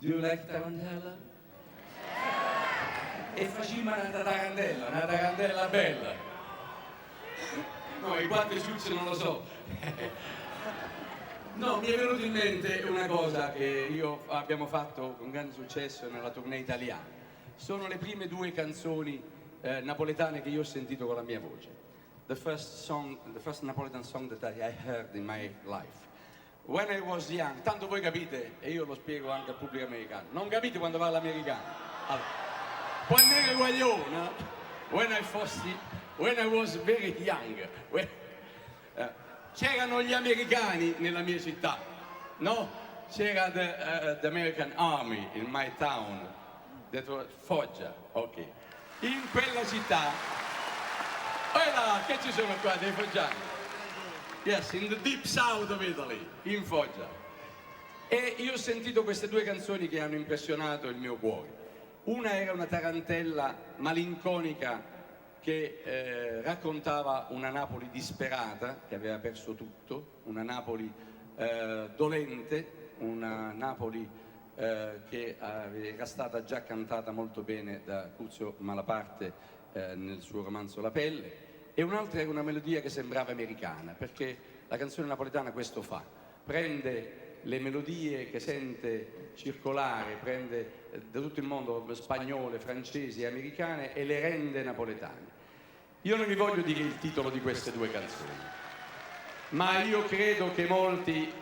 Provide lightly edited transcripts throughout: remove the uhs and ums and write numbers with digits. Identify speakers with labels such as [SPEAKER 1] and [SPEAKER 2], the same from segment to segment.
[SPEAKER 1] Do you like tarantella? E facciamo una tarantella bella. No, i quattro succi non lo so. No, mi è venuto in mente una cosa che abbiamo fatto con grande successo nella tournée italiana. Sono le prime due canzoni napoletane che io ho sentito con la mia voce. The first Napoletan song that I heard in my life. When I was young, tanto voi capite, e io lo spiego anche al pubblico americano, non capite quando parlo americano? Allora, poi nere guaglione, when I was very young, c'erano gli americani nella mia città, no? C'era the American Army in my town, that was Foggia, ok. In quella città, che ci sono qua dei foggiani? Yes, in the deep south of Italy, in Foggia. E io ho sentito queste due canzoni che hanno impressionato il mio cuore. Una era una tarantella malinconica che raccontava una Napoli disperata, che aveva perso tutto, una Napoli dolente, una Napoli che era stata già cantata molto bene da Curzio Malaparte nel suo romanzo La pelle. E un'altra era una melodia che sembrava americana, perché la canzone napoletana questo fa, prende le melodie che sente circolare, prende da tutto il mondo spagnole, francesi e americane e le rende napoletane. Io non vi voglio dire il titolo di queste due canzoni, ma io credo che molti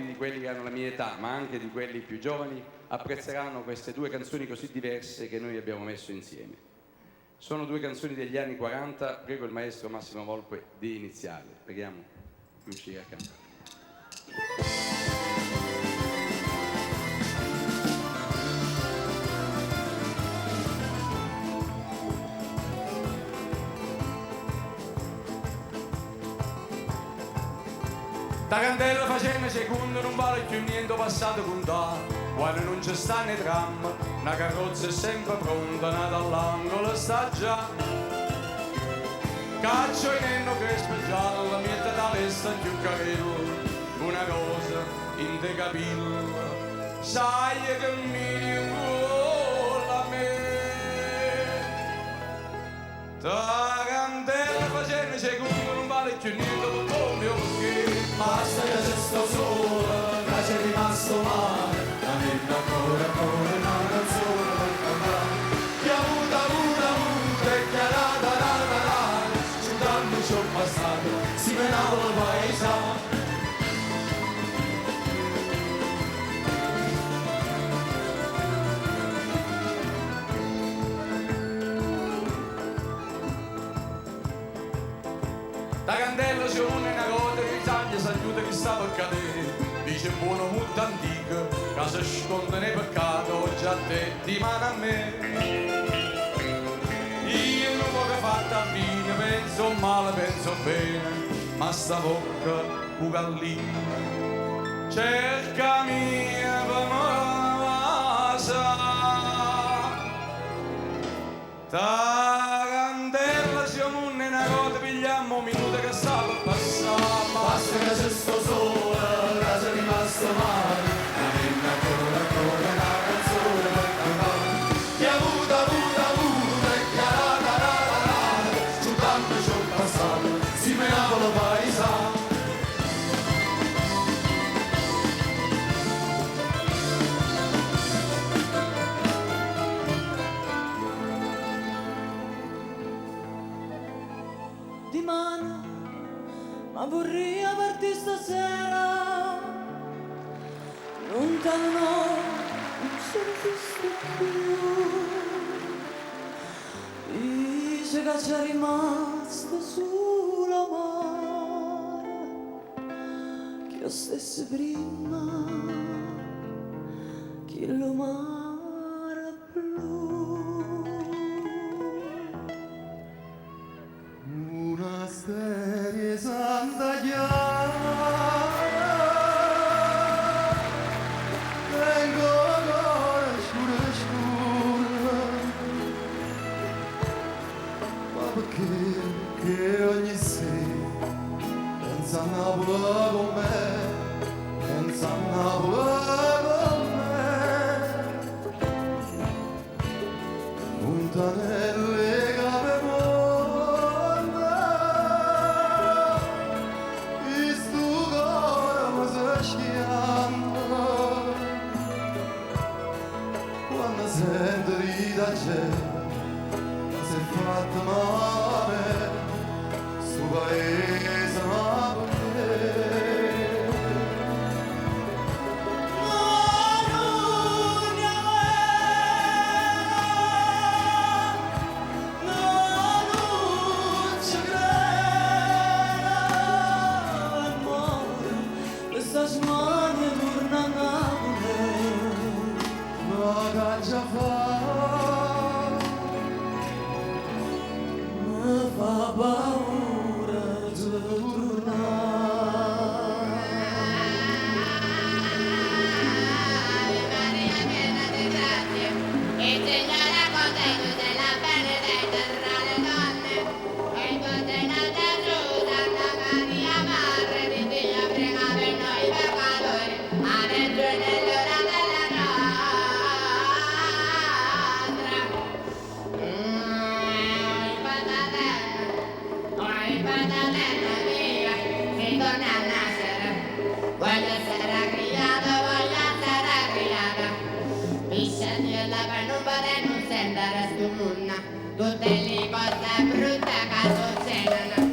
[SPEAKER 1] di quelli che hanno la mia età, ma anche di quelli più giovani, apprezzeranno queste due canzoni così diverse che noi abbiamo messo insieme. Sono due canzoni degli anni 40, prego il maestro Massimo Volpe di iniziare. Preghiamo di uscire a cantare. Tarantella facendo secondo non vale più niente passato con te. Quando non c'è sta nei tram, una carrozza è sempre pronta, nata all'angolo sta già. Caccio in enno crespo e giallo, mette da testa più capello, una cosa in te capillo, sai che mi ingola a me. Tarantella facendo secondo non vale più niente per come o perché. Basta che se sto sola, che c'è rimasto male, la mia ancora una canzone per cantare. Che avuta e che la, su danno ci ho passato, si menava il paese. Da candela c'è una coda che taglia s'aiuta che sta per cadere. Dice buono molto antico, che si sconda nei peccati, oggi a te di mano a me. Io non poco fatta a fine, penso male, penso bene, ma sta bocca un gallino cercami per masa. Tarantella siamo una coda, pigliamo minuti che sta per passare. Basta che se sto sola, che c'è rimasto male, la mia ancora una canzone per cantare. Che avuta e che la, su tanto ci ho passato, si menava lo paese.
[SPEAKER 2] Di mano, ma vorrei averti stasera, lontano non sono visto più. Dice che c'è rimasto sulla mare, che io stessi prima, che lo mare blu.
[SPEAKER 3] Una serie santa chiara, tengo cuore scuro, ma perché che ogni sera pensa a Napoli con me, pensa a Napoli con me. sento di da gente, si è fatto male, sto paese ma per
[SPEAKER 2] Smania torna a Napoli,
[SPEAKER 3] ma che già fa,
[SPEAKER 2] mi fa paura di tornare.
[SPEAKER 4] Maria piena di grazie, il Signore è con te, tu sei la benedetta tra le donne, e tu sei la Gesù, Santa Maria, Madre di Dio, prega per noi peccatori, adesso e nell'ora della nostra. Il Patatella mia, si torna a nascere, voglio essere criato, voglio essere criata. Pisciati e la penumere non sembra stu munna, tutte le cose brutte che succedono.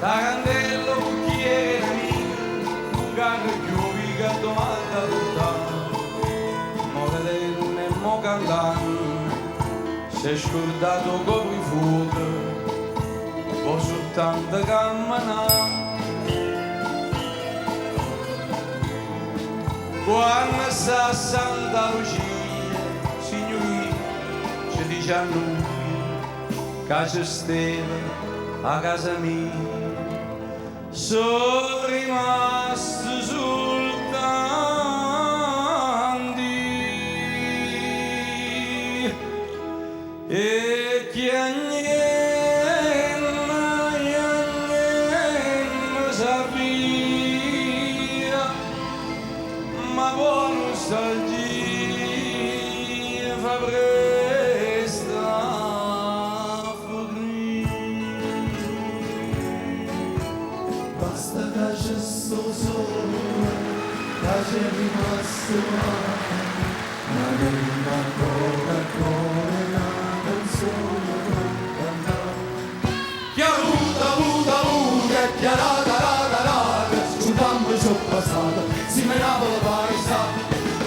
[SPEAKER 1] Da candello cucchiere un carro chiuvi che domanda lontano, mo vederne e mo cantando, si è scordato come i fuochi, poi soltanto camminare. Quando sta a Santa Lucia, signorina, ci dice a noi, che c'è stella a casa mia, sono rimasto soltanto e che agnello sapia, ma buona nostalgia fa presto a fornire.
[SPEAKER 3] basta che c'è sto sole, che c'è rimasto male, ma non ancora una canzone per cantare. Che avuta, che chiarata, sciutammo ciò passato, si menava la paisa,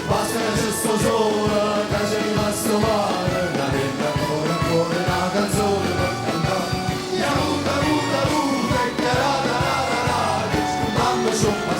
[SPEAKER 3] basta che c'è sto sole, che c'è rimasto male, ma non ancora una canzone per cantare. Che avuta, che chiarata, sciutammo ciò passato,